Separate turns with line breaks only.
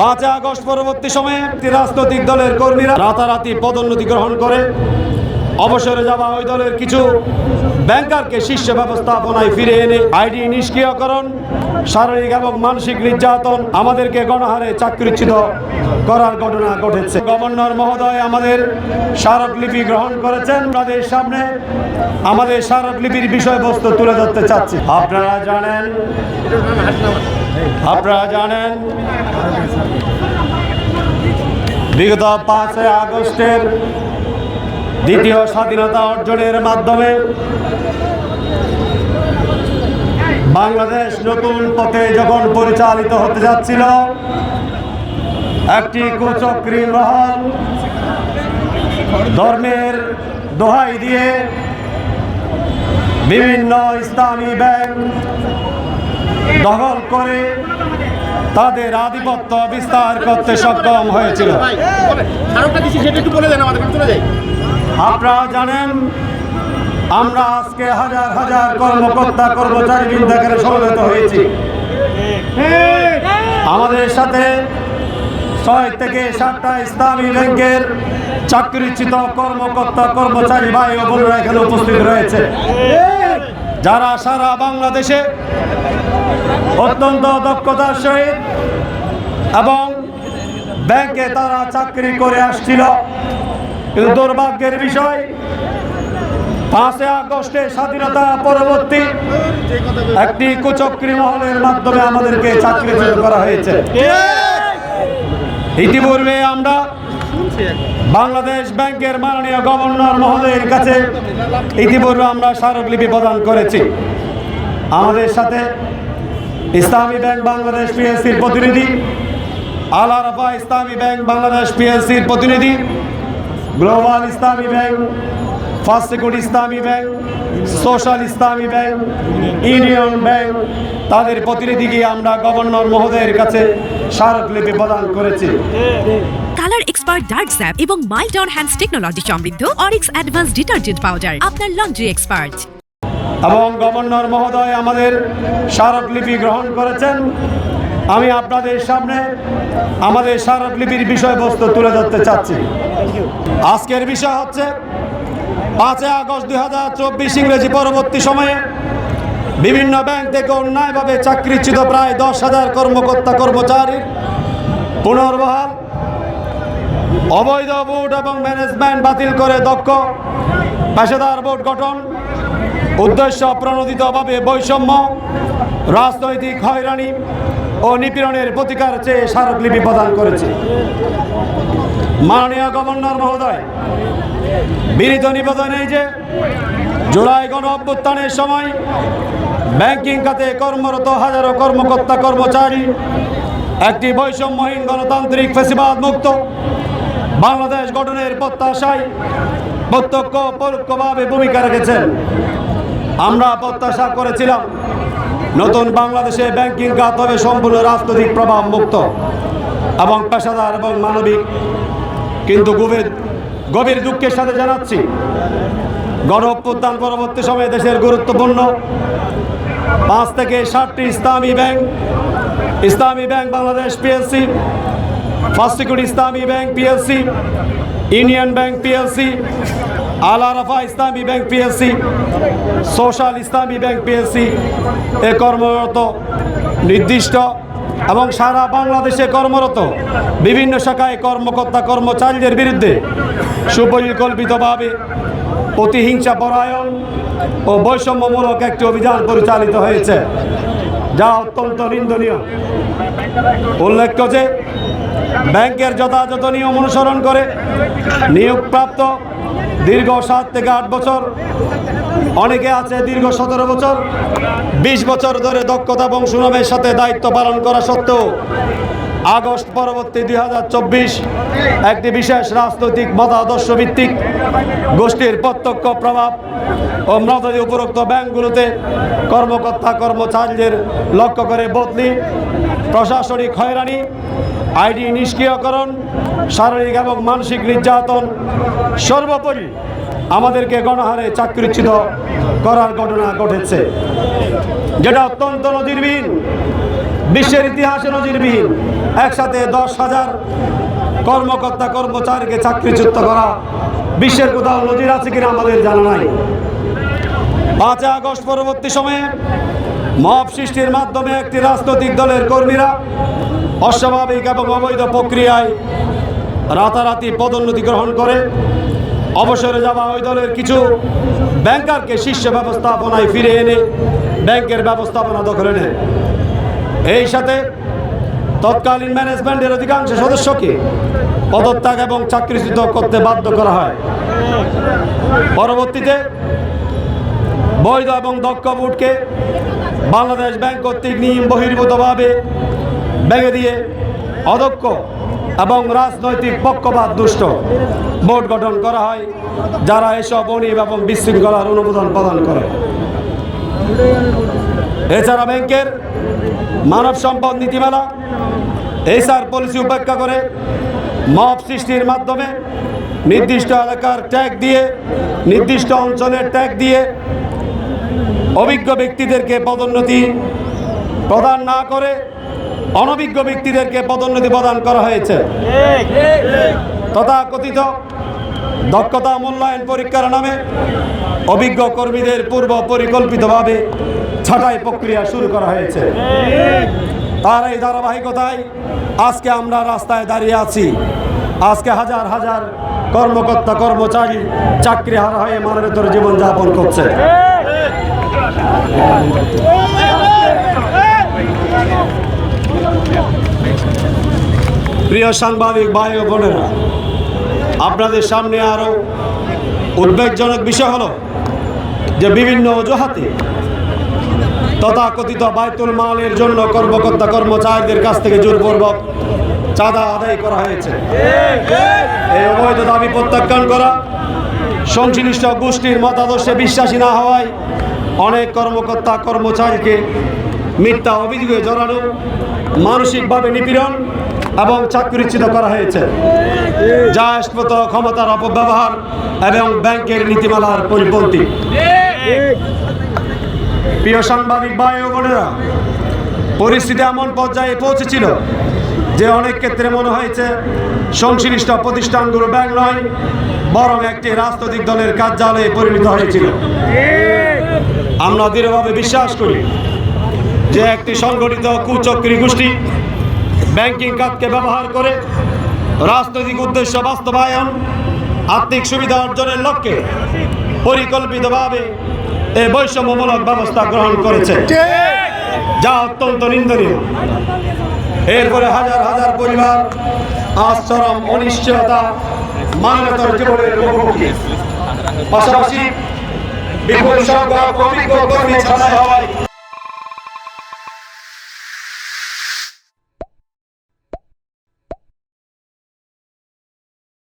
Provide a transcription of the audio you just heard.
5 August পরবর্তী সময়ে রাজনৈতিক দলের কর্মীরা রাতারাতি পদোন্নতি গ্রহণ করে অবসরে যাওয়া ওই দলের কিছু ব্যাংকারকে শীর্ষ ব্যবস্থাপনায় ফিরে এনে আইডি নিষ্ক্রিয়করণ, শারীরিক এবং মানসিক নির্যাতন, আমাদেরকে গণহারে চাকরিচ্যুত করার ঘটনা ঘটেছে। গভর্নর মহোদয় আমাদের স্মারকলিপি গ্রহণ করেছেন। আপনাদের সামনে আমাদের স্মারকলিপির বিষয়বস্তু তুলে ধরতে চাচ্ছি। আপনারা জানেন বিগত 5 আগস্টের দ্বিতীয় স্বাধীনতা অর্জনের মাধ্যমে বাংলাদেশ নতুন পথে যখন পরিচালিত হতে যাচ্ছিল, একটি কুচক্রী মহল ধর্মের দোহাই দিয়ে বিভিন্ন ইসলামী ব্যাংক দখল করে তাদের আধিপত্য বিস্তার করতে সক্ষম হয়েছিল। আপনারা জানেন আমরা আজকে হাজার হাজার কর্মকর্তা কর্মচারী বৃন্দ এখানে সমবেত হয়েছি। আমাদের সাথে 6 থেকে 7টা ইসলামী ব্যাংকের চাকরিচ্যুত কর্মকর্তা কর্মচারী ভাই ও বোনেরা এখানে উপস্থিত রয়েছে, যারা সারা বাংলাদেশে অত্যন্ত দক্ষতার সহিত এবং ব্যাংকে তারা চাকরি করে আসছিল। কিন্তু দুর্ভাগ্যের বিষয় 5 আগস্টে স্বাধীনতা পরবর্তী একটি কুচক্রী মহলের মাধ্যমে আমাদেরকে চাকরিচ্যুত করা হয়েছে। ইতিপূর্বে আমরা বাংলাদেশ ব্যাংকের মাননীয় গভর্নর মহোদয়ের কাছে আমরা স্মারকলিপি প্রদান করেছি। আমাদের সাথে ইসলামী ব্যাংক বাংলাদেশ পিএলসির প্রতিনিধি, আল আরাফা ইসলামী ব্যাংক বাংলাদেশ পিএলসির প্রতিনিধি, গ্লোবাল ইসলামী bank, first Security Islami bank, social Islami bank, union bank, তাদের প্রতিনিধিকে আমরা গভর্নর মহোদয়ের কাছে স্মারকলিপি প্রদান করেছি।
কালার এক্সপার্ট ডার্ক স্যাপ এবং মাইল্ড অন হ্যান্ডস টেকনোলজি সমৃদ্ধ অরিক্স অ্যাডভান্স ডিটারজেন্ট পাউডার আপনার লন্ড্রি এক্সপার্ট।
এবং গভর্নর মহোদয় আমাদের স্মারকলিপি গ্রহণ করেছেন। আমি আপনাদের সামনে আমাদের স্মারকলিপির বিষয়বস্তু তুলে ধরতে চাচ্ছি। আজকের বিষয় হচ্ছে 5 আগস্ট 2024 ইংরেজি পরবর্তী সময়ে বিভিন্ন ব্যাংক থেকে অন্যায়ভাবে চাকরিচ্যুত প্রায় 10,000 কর্মকর্তা কর্মচারীর পুনর্বহাল, অবৈধ বোর্ড এবং ম্যানেজমেন্ট বাতিল করে দক্ষ পেশাদার বোর্ড গঠন, উদ্দেশ্য প্রণোদিতভাবে বৈষম্য, রাজনৈতিক হয়রানি ও নিপীড়নের প্রতিকার চেয়ে স্মারকলিপি প্রদান করেছে। মাননীয় গভর্নর মহোদয়, বিনীত নিবেদন এই যে জুলাই গণ অভ্যুত্থানের সময় ব্যাংকিং খাতে কর্মরত হাজারো কর্মকর্তা কর্মচারী একটি বৈষম্যহীন গণতান্ত্রিক ফ্যাসিবাদ মুক্ত বাংলাদেশ গঠনের প্রত্যাশায় প্রত্যক্ষ পরোক্ষভাবে ভূমিকা রেখেছেন। আমরা প্রত্যাশা করেছিলাম নতুন বাংলাদেশে ব্যাংকিং খাত হবে সম্পূর্ণ রাজনৈতিক প্রভাব মুক্ত এবং পেশাদার এবং মানবিক। কিন্তু গভীর দুঃখের সাথে জানাচ্ছি, গণ অভ্যুত্থান পরবর্তী সময়ে দেশের গুরুত্বপূর্ণ 5 থেকে 7টি Islami Bank Bangladesh PLC, First Security Islami Bank PLC, Union Bank PLC, Al Arafah Islami Bank PLC, Social Islami Bank PLC এ কর্মরত নির্দিষ্ট এবং সারা বাংলাদেশে কর্মরত বিভিন্ন শাখায় কর্মকর্তা কর্মচারীদের বিরুদ্ধে সুপরিকল্পিতভাবে প্রতিহিংসা পরায়ণ ও বৈষম্যমূলক একটি অভিযান পরিচালিত হয়েছে, যা অত্যন্ত নিন্দনীয়। উল্লেখ্য যে ব্যাংকের যথাযথ নিয়ম অনুসরণ করে নিয়োগপ্রাপ্ত দীর্ঘ 7 থেকে 8 বছর, অনেকে আছে দীর্ঘ 17 বছর, 20 বছর ধরে দক্ষতা এবং সুনামের সাথে দায়িত্ব পালন করা সত্ত্বেও আগস্ট পরবর্তী 2024 একটি বিশেষ রাজনৈতিক মতাদর্শ ভিত্তিক গোষ্ঠীর প্রত্যক্ষ প্রভাব ও মদতে উপরোক্ত ব্যাংকগুলোতে কর্মকর্তা কর্মচারীদের লক্ষ্য করে বদলি, প্রশাসনিক হয়রানি, আইডি নিষ্ক্রিয়করণ, শারীরিক এবং মানসিক নির্যাতন, সর্বোপরি আমাদেরকে গণহারে চাকরিচ্যুত করার ঘটনা ঘটেছে, যেটা অত্যন্ত নজিরবিহীন। বিশ্বের ইতিহাসে নজিরবিহীন একসাথে 10,000 কর্মকর্তা কর্মচারীকে চাকরিচ্যুত করা বিশ্বের কোথাও নজির আছে কিনা আমাদের জানা নাই। 5 আগস্ট পরবর্তী সময়ে মব সৃষ্টির মাধ্যমে একটি রাজনৈতিক দলের কর্মীরা অস্বাভাবিক এবং অবৈধ প্রক্রিয়ায় রাতারাতি পদোন্নতি গ্রহণ করে অবসরে যাওয়া ওই দলের কিছু ব্যাংকারকে শীর্ষ ব্যবস্থাপনায় ফিরে এনে ব্যাংকের ব্যবস্থাপনা দখলে নেয়। এই সাথে তৎকালীন ম্যানেজমেন্টের অধিকাংশ সদস্যকে পদত্যাগ এবং চাকরিচ্যুত করতে বাধ্য করা হয়। পরবর্তীতে বৈধ এবং দক্ষ বোর্ডকে বাংলাদেশ ব্যাংক কর্তৃক নিয়ম বহির্ভূতভাবে ভেঙে দিয়ে অদক্ষ এবং রাজনৈতিক পক্ষপাত দুষ্ট বোর্ড গঠন করা হয়, যারা এসব অনিয়ম এবং বিশৃঙ্খলার অনুমোদন প্রদান করে। এছাড়া ব্যাংকের মানব সম্পদ নীতিমালা HR পলিসি উপেক্ষা করে মব সৃষ্টির মাধ্যমে নির্দিষ্ট এলাকার ট্যাগ দিয়ে, নির্দিষ্ট অঞ্চলের ট্যাগ দিয়ে অভিজ্ঞ ব্যক্তিদেরকে পদোন্নতি প্রদান না করে অনভিজ্ঞ ব্যক্তিদেরকে পদোন্নতি প্রদান করা হয়েছে। তথাকথিত দক্ষতা মূল্যায়ন পরীক্ষার নামে অভিজ্ঞ কর্মীদের পূর্ব পরিকল্পিতভাবে ছাঁটাই প্রক্রিয়া শুরু করা হয়েছে। তার এই ধারাবাহিকতায় আজকে আমরা রাস্তায় দাঁড়িয়ে আছি। আজকে হাজার হাজার কর্মকর্তা কর্মচারী চাকরি হারা হয়ে মানবেতর জীবনযাপন করছে। প্রিয় সাংবাদিক ভাই ও বোনেরা, আপনাদের সামনে আরো উদ্বেগজনক বিষয় হলো যে বিভিন্ন অজুহাতে তথাকথিত বায়তুল মালের জন্য কর্মকর্তা কর্মচারীদের কাছ থেকে জোরপূর্বক চাঁদা আদায় করা হয়েছে। এই অবৈধ দাবি প্রত্যাখ্যান করা, সংশ্লিষ্ট গোষ্ঠীর মতাদর্শে বিশ্বাসী না হওয়ায় অনেক কর্মকর্তা কর্মচারীকে মিথ্যা অভিযোগে জড়ানো, মানসিকভাবে নিপীড়ন এবং চাকরিচ্যুত করা হয়েছে, যা স্পষ্ট ক্ষমতার অপব্যবহার এবং ব্যাংকের নীতিমালার পরিপন্থী। প্রিয় সাংবাদিক ভাই ও বোনেরা, পরিস্থিতি এমন পর্যায়ে পৌঁছেছিল যে অনেক ক্ষেত্রে মনে হয়েছে সংশ্লিষ্ট প্রতিষ্ঠানগুলো ব্যাংক নয়, বরং একটি রাজনৈতিক দলের কার্যালয়ে পরিণত হয়েছিল। আমরা দৃঢ়ভাবে বিশ্বাস করি যে একটি সংগঠিত কুচক্রী গোষ্ঠী ব্যাংকিং খাতকে ব্যবহার করে রাজনৈতিক উদ্দেশ্য বাস্তবায়ন, আর্থিক সুবিধা অর্জনের লক্ষ্যে পরিকল্পিতভাবে এই বৈষম্যমূলক ব্যবস্থা গ্রহণ করেছে, যা অত্যন্ত নিন্দনীয়। এরপরে হাজার হাজার পরিবার আজ চরম অনিশ্চয়তা, মানবতার জীবনের মুখোমুখি। পাশাপাশি বিপুল সংখ্যক অভিজ্ঞ কর্মী ছাঁটাই হওয়ায়